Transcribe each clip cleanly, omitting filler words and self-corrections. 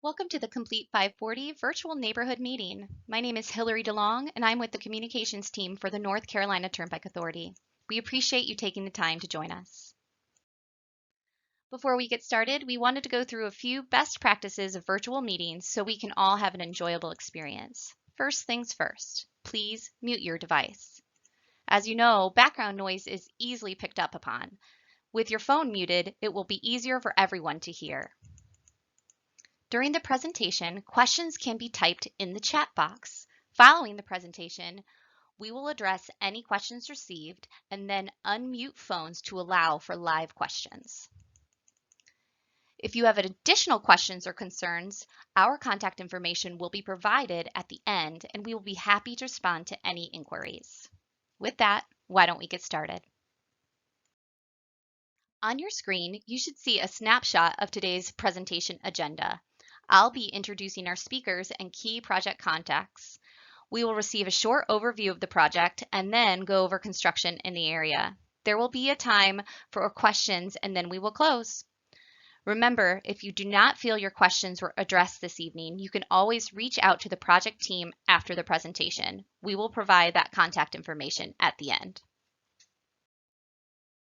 Welcome to the Complete 540 Virtual Neighborhood Meeting. My name is Hillary DeLong, and I'm with the Communications Team for the North Carolina Turnpike Authority. We appreciate you taking the time to join us. Before we get started, we wanted to go through a few best practices of virtual meetings so we can all have an enjoyable experience. First things first, please mute your device. As you know, background noise is easily picked up upon. With your phone muted, it will be easier for everyone to hear. During the presentation, questions can be typed in the chat box. Following the presentation, we will address any questions received and then unmute phones to allow for live questions. If you have additional questions or concerns, our contact information will be provided at the end, and we will be happy to respond to any inquiries. With that, why don't we get started? On your screen, you should see a snapshot of today's presentation agenda. I'll be introducing our speakers and key project contacts. We will receive a short overview of the project and then go over construction in the area. There will be a time for questions and then we will close. Remember, if you do not feel your questions were addressed this evening, you can always reach out to the project team after the presentation. We will provide that contact information at the end.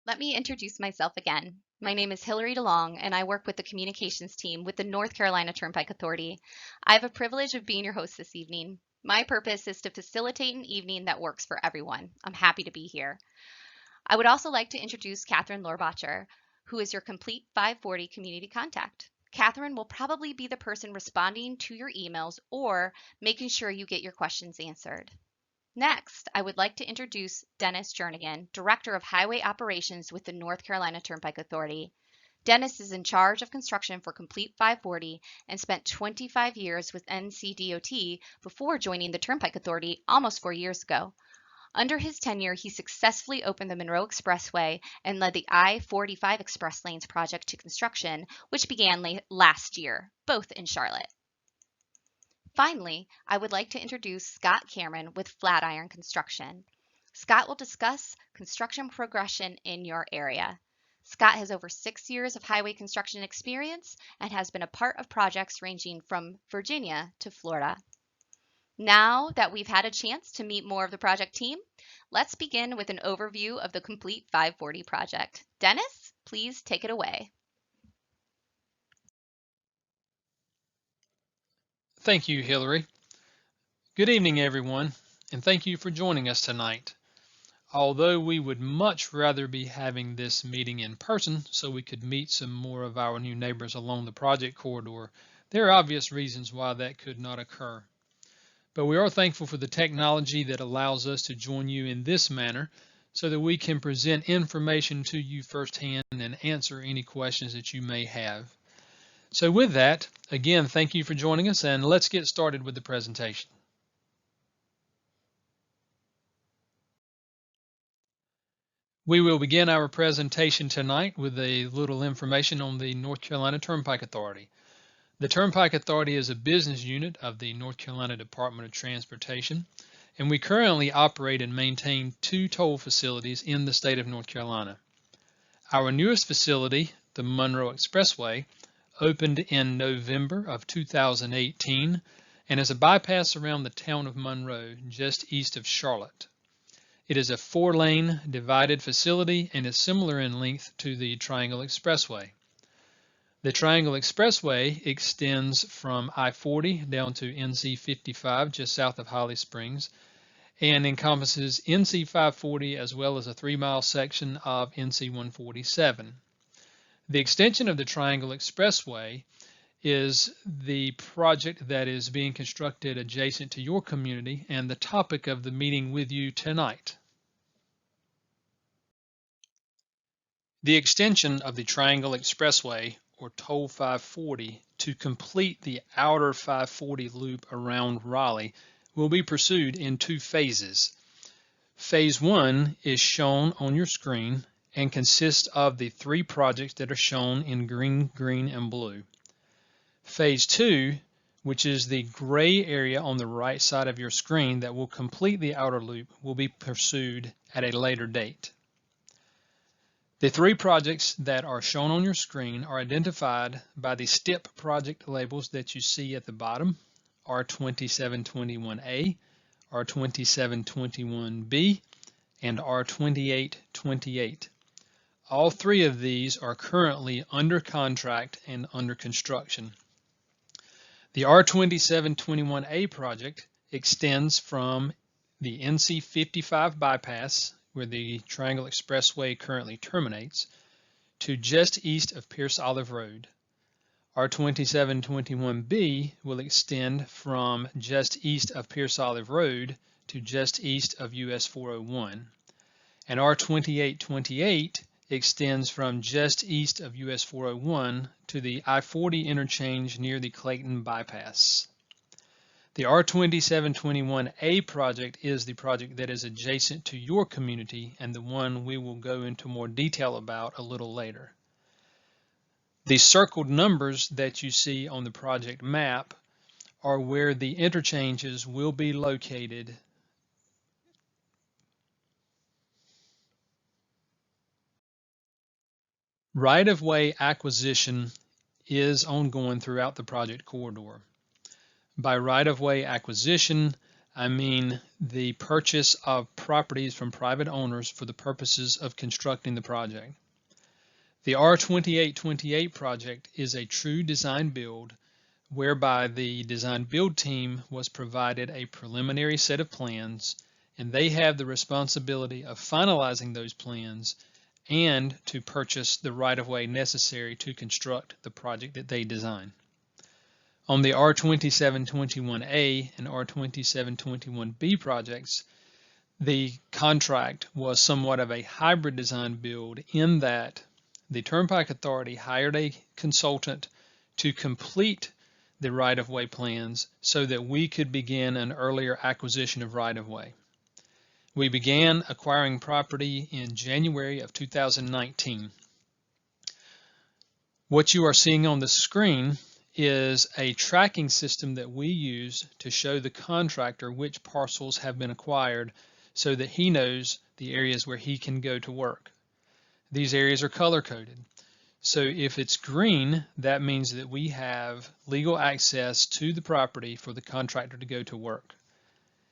Let me introduce myself again. My name is Hillary DeLong, and I work with the communications team with the North Carolina Turnpike Authority. I have a privilege of being your host this evening. My purpose is to facilitate an evening that works for everyone. I'm happy to be here. I would also like to introduce Catherine Lorbacher, who is your Complete 540 community contact. Catherine will probably be the person responding to your emails or making sure you get your questions answered. Next, I would like to introduce Dennis Jernigan, Director of Highway Operations with the North Carolina Turnpike Authority. Dennis is in charge of construction for Complete 540 and spent 25 years with ncdot before joining the Turnpike Authority almost 4 years ago. Under his tenure, he successfully opened the Monroe Expressway and led the I-45 Express Lanes project to construction, which began last year, both in Charlotte. Finally, I would like to introduce Scott Cameron with Flatiron Construction. Scott will discuss construction progression in your area. Scott has over 6 years of highway construction experience and has been a part of projects ranging from Virginia to Florida. Now that we've had a chance to meet more of the project team, let's begin with an overview of the Complete 540 project. Dennis, please take it away. Thank you, Hillary. Good evening, everyone, and thank you for joining us tonight. Although we would much rather be having this meeting in person so we could meet some more of our new neighbors along the project corridor, there are obvious reasons why that could not occur. But we are thankful for the technology that allows us to join you in this manner so that we can present information to you firsthand and answer any questions that you may have. So with that, again, thank you for joining us, and let's get started with the presentation. We will begin our presentation tonight with a little information on the North Carolina Turnpike Authority. The Turnpike Authority is a business unit of the North Carolina Department of Transportation, and we currently operate and maintain 2 toll facilities in the state of North Carolina. Our newest facility, the Monroe Expressway, opened in November of 2018 and is a bypass around the town of Monroe, just east of Charlotte. It is a 4-lane divided facility and is similar in length to the Triangle Expressway. The Triangle Expressway extends from I-40 down to NC-55 just south of Holly Springs and encompasses NC-540 as well as a 3-mile section of NC-147. The extension of the Triangle Expressway is the project that is being constructed adjacent to your community and the topic of the meeting with you tonight. The extension of the Triangle Expressway, or Toll 540, to complete the outer 540 loop around Raleigh will be pursued in 2 phases. Phase 1 is shown on your screen and consists of the 3 projects that are shown in green, green, and blue. Phase 2, which is the gray area on the right side of your screen that will complete the outer loop, will be pursued at a later date. The three projects that are shown on your screen are identified by the STIP project labels that you see at the bottom: R2721A, R2721B, and R2828. All three of these are currently under contract and under construction. The R2721A project extends from the NC 55 bypass, where the Triangle Expressway currently terminates, to just east of Pierce Olive Road. R2721B will extend from just east of Pierce Olive Road to just east of US 401. And R2828 extends from just east of US 401 to the I-40 interchange near the Clayton bypass. The R2721A project is the project that is adjacent to your community and the one we will go into more detail about a little later. The circled numbers that you see on the project map are where the interchanges will be located. Right-of-way acquisition is ongoing throughout the project corridor. By right-of-way acquisition, I mean the purchase of properties from private owners for the purposes of constructing the project. The R2828 project is a true design build, whereby the design build team was provided a preliminary set of plans, and they have the responsibility of finalizing those plans and to purchase the right-of-way necessary to construct the project that they design. On the R2721A and R2721B projects, the contract was somewhat of a hybrid design build in that the Turnpike Authority hired a consultant to complete the right-of-way plans so that we could begin an earlier acquisition of right-of-way. We began acquiring property in January of 2019. What you are seeing on the screen is a tracking system that we use to show the contractor which parcels have been acquired so that he knows the areas where he can go to work. These areas are color-coded. So if it's green, that means that we have legal access to the property for the contractor to go to work.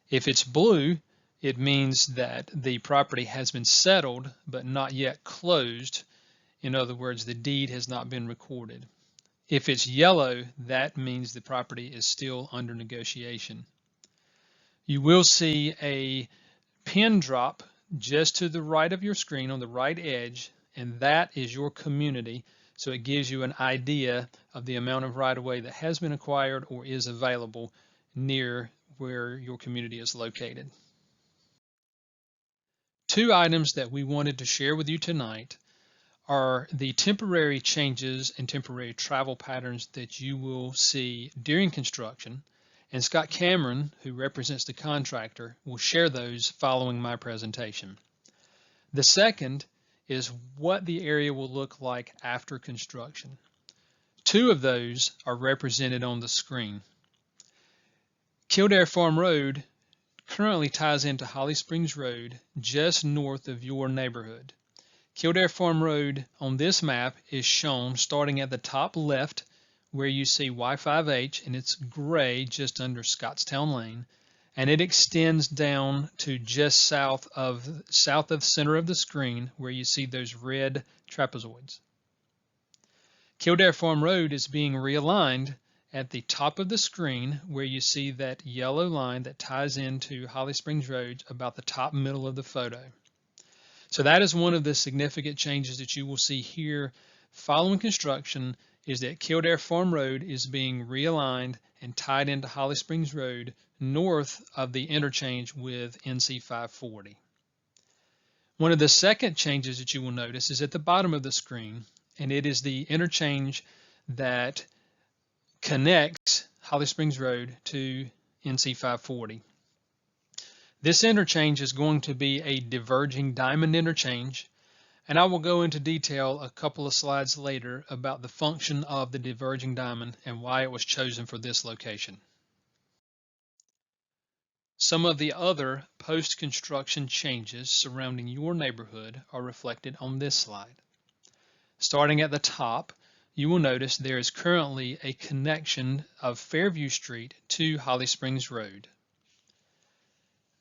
If it's blue, it means that the property has been settled but not yet closed. In other words, the deed has not been recorded. If it's yellow, that means the property is still under negotiation. You will see a pin drop just to the right of your screen on the right edge, and that is your community. So it gives you an idea of the amount of right-of-way that has been acquired or is available near where your community is located. Two items that we wanted to share with you tonight are the temporary changes and temporary travel patterns that you will see during construction, and Scott Cameron, who represents the contractor, will share those following my presentation. The second is what the area will look like after construction. Two of those are represented on the screen. Kildare Farm Road currently ties into Holly Springs Road just north of your neighborhood. Kildare Farm Road on this map is shown starting at the top left where you see Y5H, and it's gray just under Scottstown Lane, and it extends down to just south of the center of the screen where you see those red trapezoids. Kildare Farm Road is being realigned at the top of the screen where you see that yellow line that ties into Holly Springs Road about the top middle of the photo. So that is one of the significant changes that you will see here following construction, is that Kildare Farm Road is being realigned and tied into Holly Springs Road north of the interchange with NC 540. One of the second changes that you will notice is at the bottom of the screen, and it is the interchange that connects Holly Springs Road to NC 540. This interchange is going to be a diverging diamond interchange, and I will go into detail a couple of slides later about the function of the diverging diamond and why it was chosen for this location. Some of the other post-construction changes surrounding your neighborhood are reflected on this slide. Starting at the top, you will notice there is currently a connection of Fairview Street to Holly Springs Road.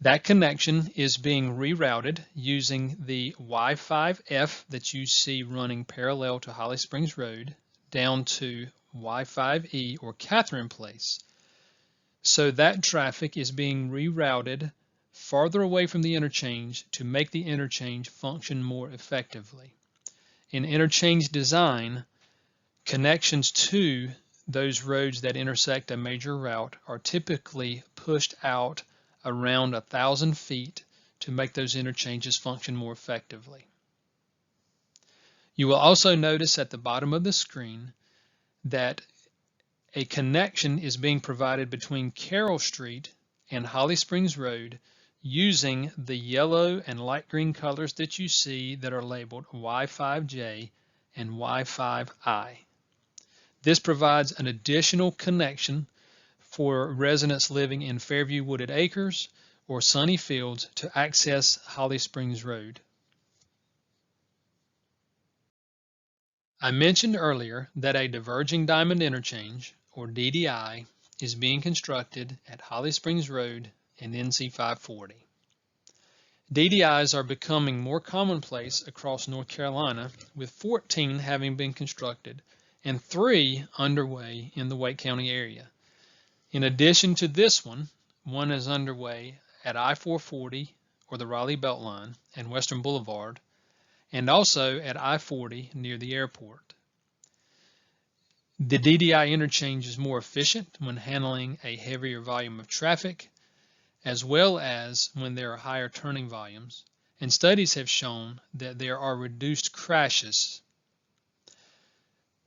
That connection is being rerouted using the Y5F that you see running parallel to Holly Springs Road down to Y5E or Catherine Place. So that traffic is being rerouted farther away from the interchange to make the interchange function more effectively. In interchange design, connections to those roads that intersect a major route are typically pushed out around 1,000 feet to make those interchanges function more effectively. You will also notice at the bottom of the screen that a connection is being provided between Carroll Street and Holly Springs Road using the yellow and light green colors that you see that are labeled Y5J and Y5I. This provides an additional connection for residents living in Fairview Wooded Acres or Sunny Fields to access Holly Springs Road. I mentioned earlier that a diverging diamond interchange, or DDI, is being constructed at Holly Springs Road and NC 540. DDIs are becoming more commonplace across North Carolina, with 14 having been constructed and 3 underway in the Wake County area. In addition to this one is underway at I-440 or the Raleigh Beltline and Western Boulevard, and also at I-40 near the airport. The DDI interchange is more efficient when handling a heavier volume of traffic, as well as when there are higher turning volumes, and studies have shown that there are reduced crashes.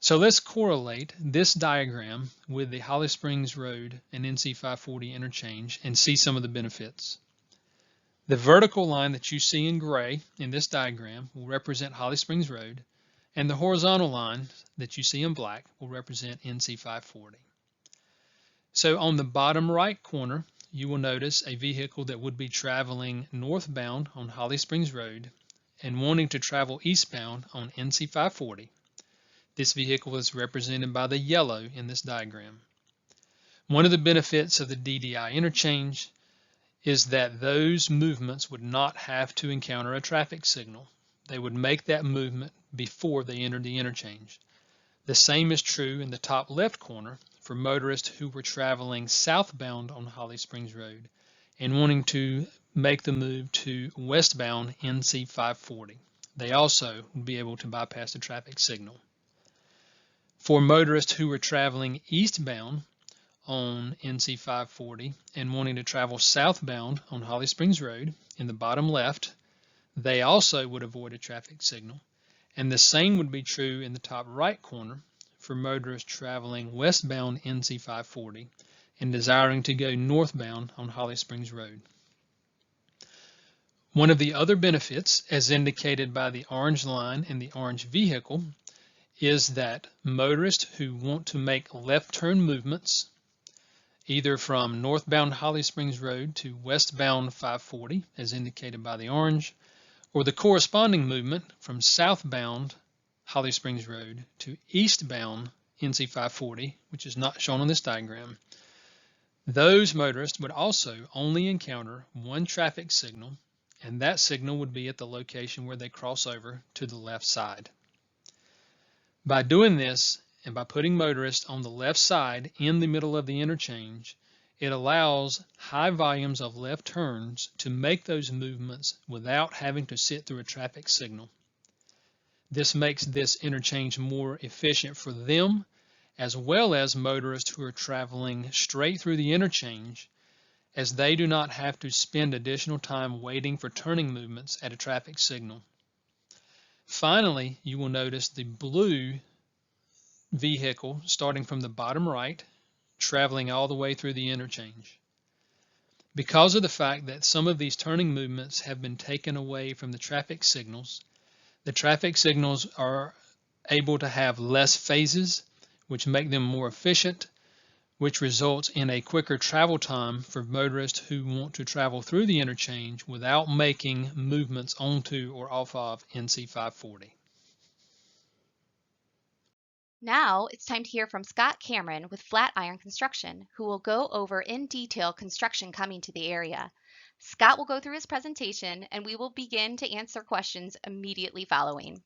So let's correlate this diagram with the Holly Springs Road and NC 540 interchange and see some of the benefits. The vertical line that you see in gray in this diagram will represent Holly Springs Road, and the horizontal line that you see in black will represent NC 540. So on the bottom right corner, you will notice a vehicle that would be traveling northbound on Holly Springs Road and wanting to travel eastbound on NC 540. This vehicle is represented by the yellow in this diagram. One of the benefits of the DDI interchange is that those movements would not have to encounter a traffic signal. They would make that movement before they enter the interchange. The same is true in the top left corner for motorists who were traveling southbound on Holly Springs Road and wanting to make the move to westbound NC 540. They also would be able to bypass the traffic signal. For motorists who were traveling eastbound on NC 540 and wanting to travel southbound on Holly Springs Road in the bottom left, they also would avoid a traffic signal. And the same would be true in the top right corner for motorists traveling westbound NC 540 and desiring to go northbound on Holly Springs Road. One of the other benefits, as indicated by the orange line and the orange vehicle, is that motorists who want to make left turn movements either from northbound Holly Springs Road to westbound 540, as indicated by the orange, or the corresponding movement from southbound Holly Springs Road to eastbound NC 540, which is not shown on this diagram, those motorists would also only encounter one traffic signal, and that signal would be at the location where they cross over to the left side. By doing this, and by putting motorists on the left side in the middle of the interchange, it allows high volumes of left turns to make those movements without having to sit through a traffic signal. This makes this interchange more efficient for them, as well as motorists who are traveling straight through the interchange, as they do not have to spend additional time waiting for turning movements at a traffic signal. Finally, you will notice the blue vehicle starting from the bottom right, traveling all the way through the interchange. Because of the fact that some of these turning movements have been taken away from the traffic signals are able to have less phases, which make them more efficient, which results in a quicker travel time for motorists who want to travel through the interchange without making movements onto or off of NC 540. Now it's time to hear from Scott Cameron with Flatiron Construction, who will go over in detail construction coming to the area. Scott will go through his presentation and we will begin to answer questions immediately following.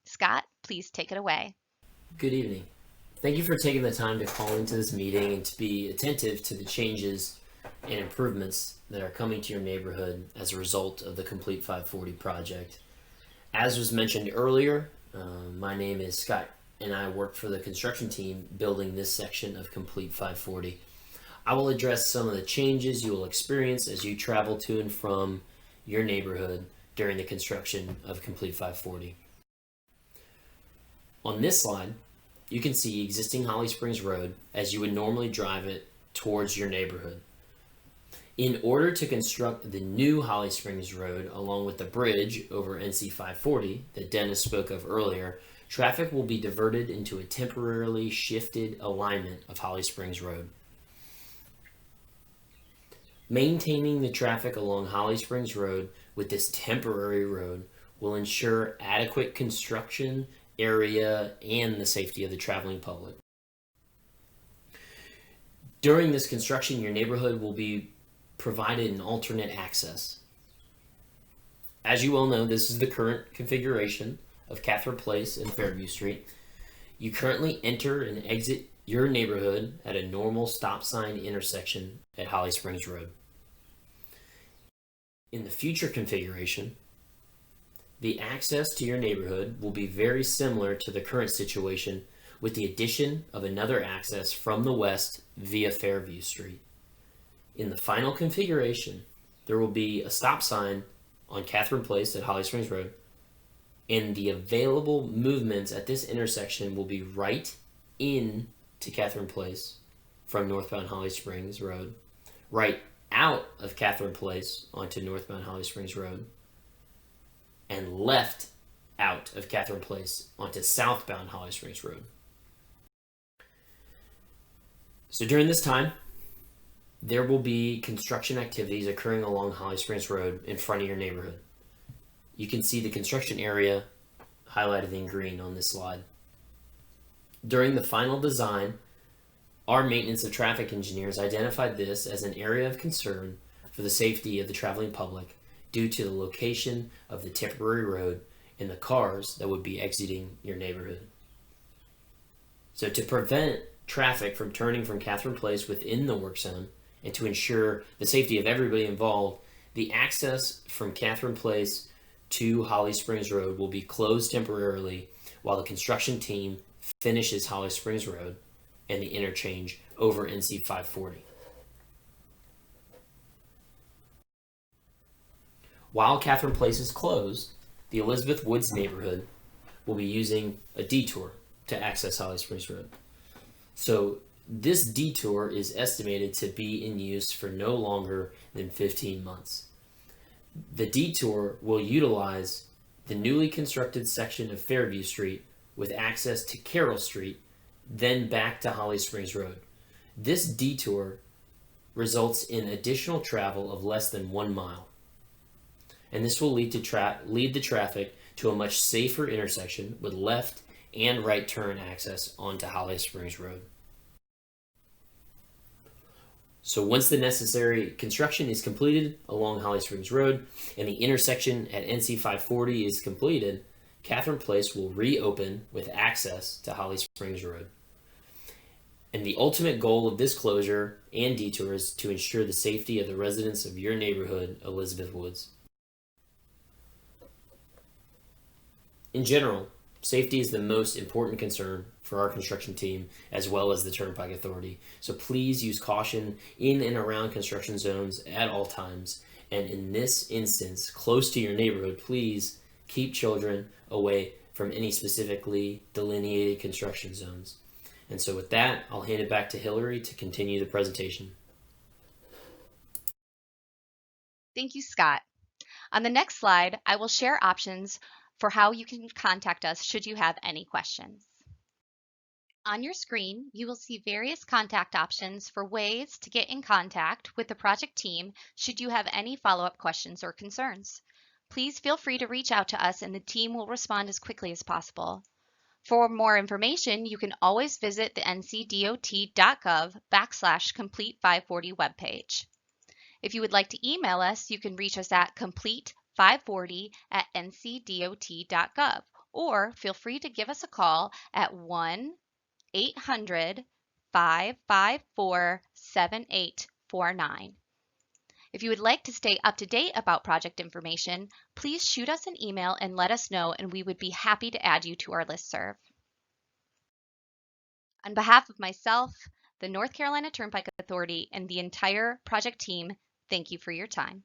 Scott, please take it away. Good evening. Thank you for taking the time to call into this meeting and to be attentive to the changes and improvements that are coming to your neighborhood as a result of the Complete 540 project. As was mentioned earlier, my name is Scott and I work for the construction team building this section of Complete 540. I will address some of the changes you will experience as you travel to and from your neighborhood during the construction of Complete 540. On this slide, you can see existing Holly Springs Road as you would normally drive it towards your neighborhood. In order to construct the new Holly Springs Road along with the bridge over NC 540 that Dennis spoke of earlier, traffic will be diverted into a temporarily shifted alignment of Holly Springs Road. Maintaining the traffic along Holly Springs Road with this temporary road will ensure adequate construction area and the safety of the traveling public. During this construction, your neighborhood will be provided an alternate access. As you well know, this is the current configuration of Catherine Place and Fairview Street. You currently enter and exit your neighborhood at a normal stop sign intersection at Holly Springs Road. In the future configuration, the access to your neighborhood will be very similar to the current situation with the addition of another access from the west via Fairview Street. In the final configuration, there will be a stop sign on Catherine Place at Holly Springs Road, and the available movements at this intersection will be right in to Catherine Place from northbound Holly Springs Road, right out of Catherine Place onto northbound Holly Springs Road, and left out of Catherine Place onto southbound Holly Springs Road. So during this time, there will be construction activities occurring along Holly Springs Road in front of your neighborhood. You can see the construction area highlighted in green on this slide. During the final design, our maintenance and traffic engineers identified this as an area of concern for the safety of the traveling public due to the location of the temporary road and the cars that would be exiting your neighborhood. So to prevent traffic from turning from Catherine Place within the work zone and to ensure the safety of everybody involved, the access from Catherine Place to Holly Springs Road will be closed temporarily while the construction team finishes Holly Springs Road and the interchange over NC 540. While Catherine Place is closed, the Elizabeth Woods neighborhood will be using a detour to access Holly Springs Road. So this detour is estimated to be in use for no longer than 15 months. The detour will utilize the newly constructed section of Fairview Street with access to Carroll Street, then back to Holly Springs Road. This detour results in additional travel of less than 1 mile. And this will lead the traffic to a much safer intersection with left and right turn access onto Holly Springs Road. So once the necessary construction is completed along Holly Springs Road and the intersection at NC 540 is completed, Catherine Place will reopen with access to Holly Springs Road. And the ultimate goal of this closure and detour is to ensure the safety of the residents of your neighborhood, Elizabeth Woods. In general, safety is the most important concern for our construction team as well as the Turnpike Authority. So please use caution in and around construction zones at all times. And in this instance, close to your neighborhood, please keep children away from any specifically delineated construction zones. And so with that, I'll hand it back to Hillary to continue the presentation. Thank you, Scott. On the next slide, I will share options for how you can contact us should you have any questions. On your screen, you will see various contact options for ways to get in contact with the project team should you have any follow-up questions or concerns. Please feel free to reach out to us and the team will respond as quickly as possible. For more information, you can always visit the ncdot.gov/complete540 webpage. If you would like to email us, you can reach us at complete540@ncdot.gov, or feel free to give us a call at 1-800-554-7849. If you would like to stay up to date about project information, please shoot us an email and let us know, and we would be happy to add you to our listserv. On behalf of myself, the North Carolina Turnpike Authority, and the entire project team, thank you for your time.